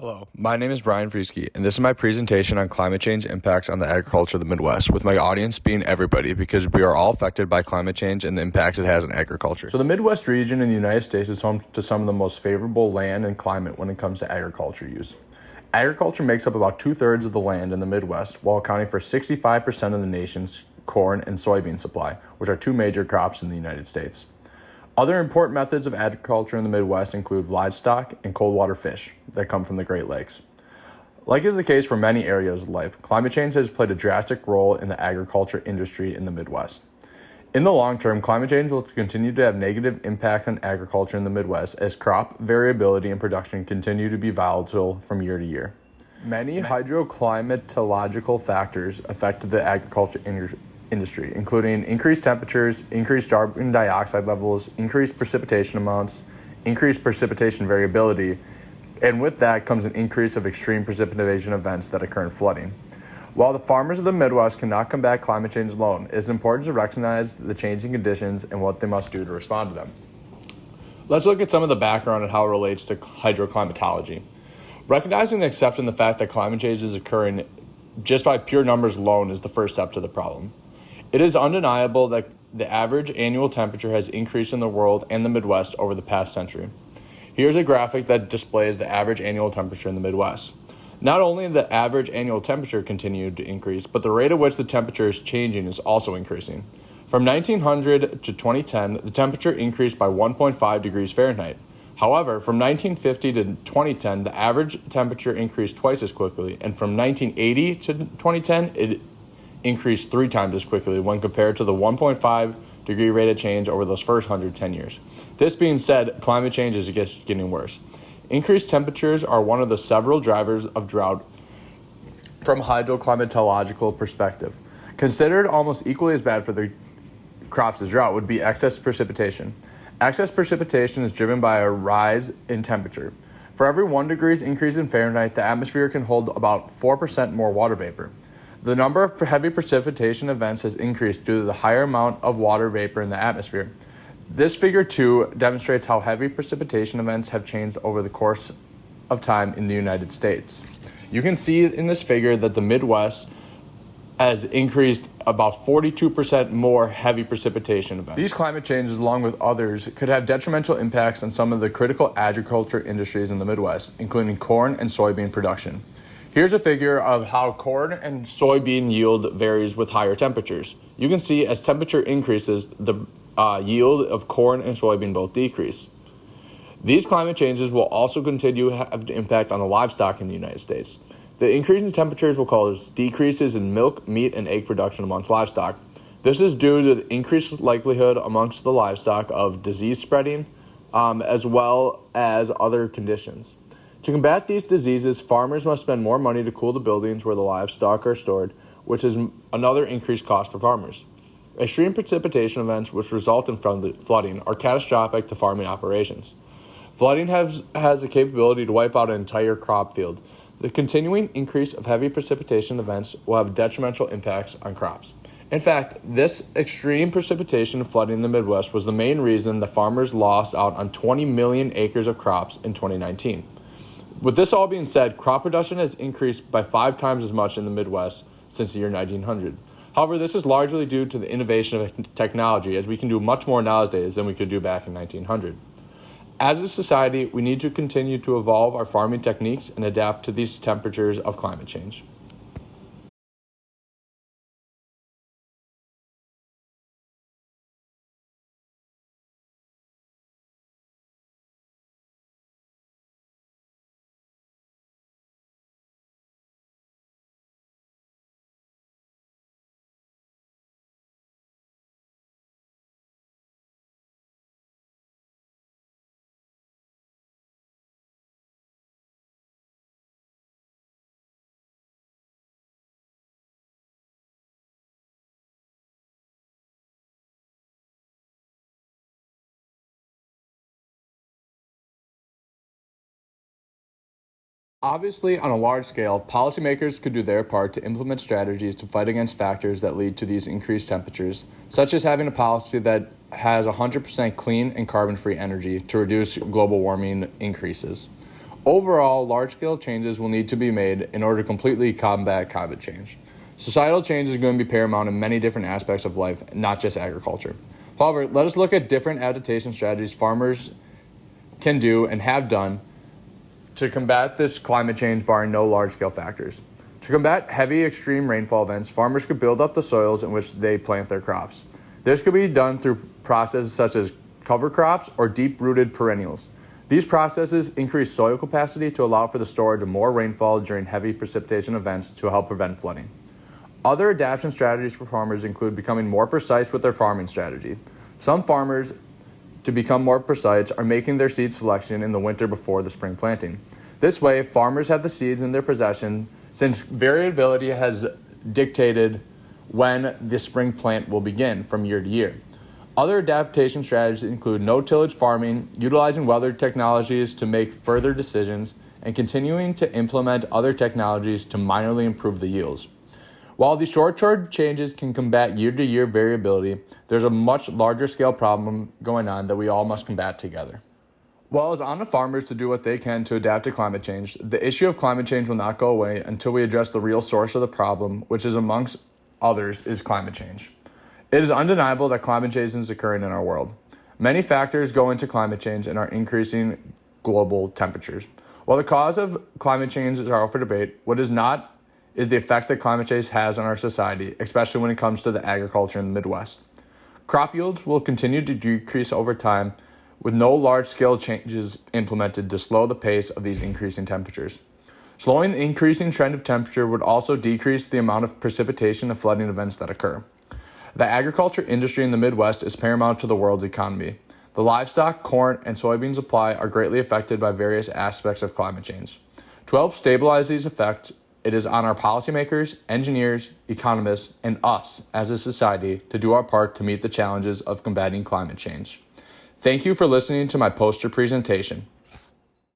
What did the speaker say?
Hello, my name is Brian Frieseke, and this is my presentation on climate change impacts on the agriculture of the Midwest, with my audience being everybody because we are all affected by climate change and the impacts it has on agriculture. So the Midwest region in the United States is home to some of the most favorable land and climate when it comes to agriculture use. Agriculture makes up about 2/3 of the land in the Midwest, while accounting for 65% of the nation's corn and soybean supply, which are two major crops in the United States. Other important methods of agriculture in the Midwest include livestock and cold water fish that come from the Great Lakes. Like is the case for many areas of life, climate change has played a drastic role in the agriculture industry in the Midwest. In the long term, climate change will continue to have negative impact on agriculture in the Midwest as crop variability and production continue to be volatile from year to year. Many hydroclimatological factors affect the agriculture industry, including increased temperatures, increased carbon dioxide levels, increased precipitation amounts, increased precipitation variability, and with that comes an increase of extreme precipitation events that occur in flooding. While the farmers of the Midwest cannot combat climate change alone, it is important to recognize the changing conditions and what they must do to respond to them. Let's look at some of the background and how it relates to hydroclimatology. Recognizing and accepting the fact that climate change is occurring just by pure numbers alone is the first step to the problem. It is undeniable that the average annual temperature has increased in the world and the Midwest over the past century. Here's a graphic that displays the average annual temperature in the Midwest. Not only the average annual temperature continued to increase, but the rate at which the temperature is changing is also increasing. From 1900 to 2010, the temperature increased by 1.5 degrees Fahrenheit. However, from 1950 to 2010, the average temperature increased twice as quickly, and from 1980 to 2010, it increased 3 times as quickly when compared to the 1.5 degree rate of change over those first 110 years. This being said, climate change is getting worse. Increased temperatures are one of the several drivers of drought from a hydroclimatological perspective. Considered almost equally as bad for the crops as drought would be excess precipitation. Excess precipitation is driven by a rise in temperature. For every 1 degree increase in Fahrenheit, the atmosphere can hold about 4% more water vapor. The number of heavy precipitation events has increased due to the higher amount of water vapor in the atmosphere. This figure 2 demonstrates how heavy precipitation events have changed over the course of time in the United States. You can see in this figure that the Midwest has increased about 42% more heavy precipitation events. These climate changes, along with others, could have detrimental impacts on some of the critical agriculture industries in the Midwest, including corn and soybean production. Here's a figure of how corn and soybean yield varies with higher temperatures. You can see as temperature increases, the yield of corn and soybean both decrease. These climate changes will also continue to have an impact on the livestock in the United States. The increase in temperatures will cause decreases in milk, meat, and egg production amongst livestock. This is due to the increased likelihood amongst the livestock of disease spreading, as well as other conditions. To combat these diseases, farmers must spend more money to cool the buildings where the livestock are stored, which is another increased cost for farmers. Extreme precipitation events which result in flooding are catastrophic to farming operations. Flooding has the capability to wipe out an entire crop field. The continuing increase of heavy precipitation events will have detrimental impacts on crops. In fact, this extreme precipitation and flooding in the Midwest was the main reason the farmers lost out on 20 million acres of crops in 2019. With this all being said, crop production has increased by 5 times as much in the Midwest since the year 1900. However, this is largely due to the innovation of technology, as we can do much more nowadays than we could do back in 1900. As a society, we need to continue to evolve our farming techniques and adapt to these temperatures of climate change. Obviously, on a large scale, policymakers could do their part to implement strategies to fight against factors that lead to these increased temperatures, such as having a policy that has 100% clean and carbon-free energy to reduce global warming increases. Overall, large-scale changes will need to be made in order to completely combat climate change. Societal change is going to be paramount in many different aspects of life, not just agriculture. However, let us look at different adaptation strategies farmers can do and have done to combat this climate change, barring no large-scale factors. To combat heavy extreme rainfall events, farmers could build up the soils in which they plant their crops. This could be done through processes such as cover crops or deep-rooted perennials. These processes increase soil capacity to allow for the storage of more rainfall during heavy precipitation events to help prevent flooding. Other adaptation strategies for farmers include becoming more precise with their farming strategy. Some farmers, to become more precise, are making their seed selection in the winter before the spring planting. This way, farmers have the seeds in their possession since variability has dictated when the spring plant will begin from year to year. Other adaptation strategies include no-tillage farming, utilizing weather technologies to make further decisions, and continuing to implement other technologies to minorly improve the yields. While these short-term changes can combat year-to-year variability, there's a much larger scale problem going on that we all must combat together. While it's on the farmers to do what they can to adapt to climate change, the issue of climate change will not go away until we address the real source of the problem, which is, amongst others, is climate change. It is undeniable that climate change is occurring in our world. Many factors go into climate change and are increasing global temperatures. While the cause of climate change is up for debate, what is not is the effects that climate change has on our society, especially when it comes to the agriculture in the Midwest. Crop yields will continue to decrease over time with no large-scale changes implemented to slow the pace of these increasing temperatures. Slowing the increasing trend of temperature would also decrease the amount of precipitation and flooding events that occur. The agriculture industry in the Midwest is paramount to the world's economy. The livestock, corn, and soybean supply are greatly affected by various aspects of climate change. To help stabilize these effects, it is on our policymakers, engineers, economists, and us as a society to do our part to meet the challenges of combating climate change. Thank you for listening to my poster presentation.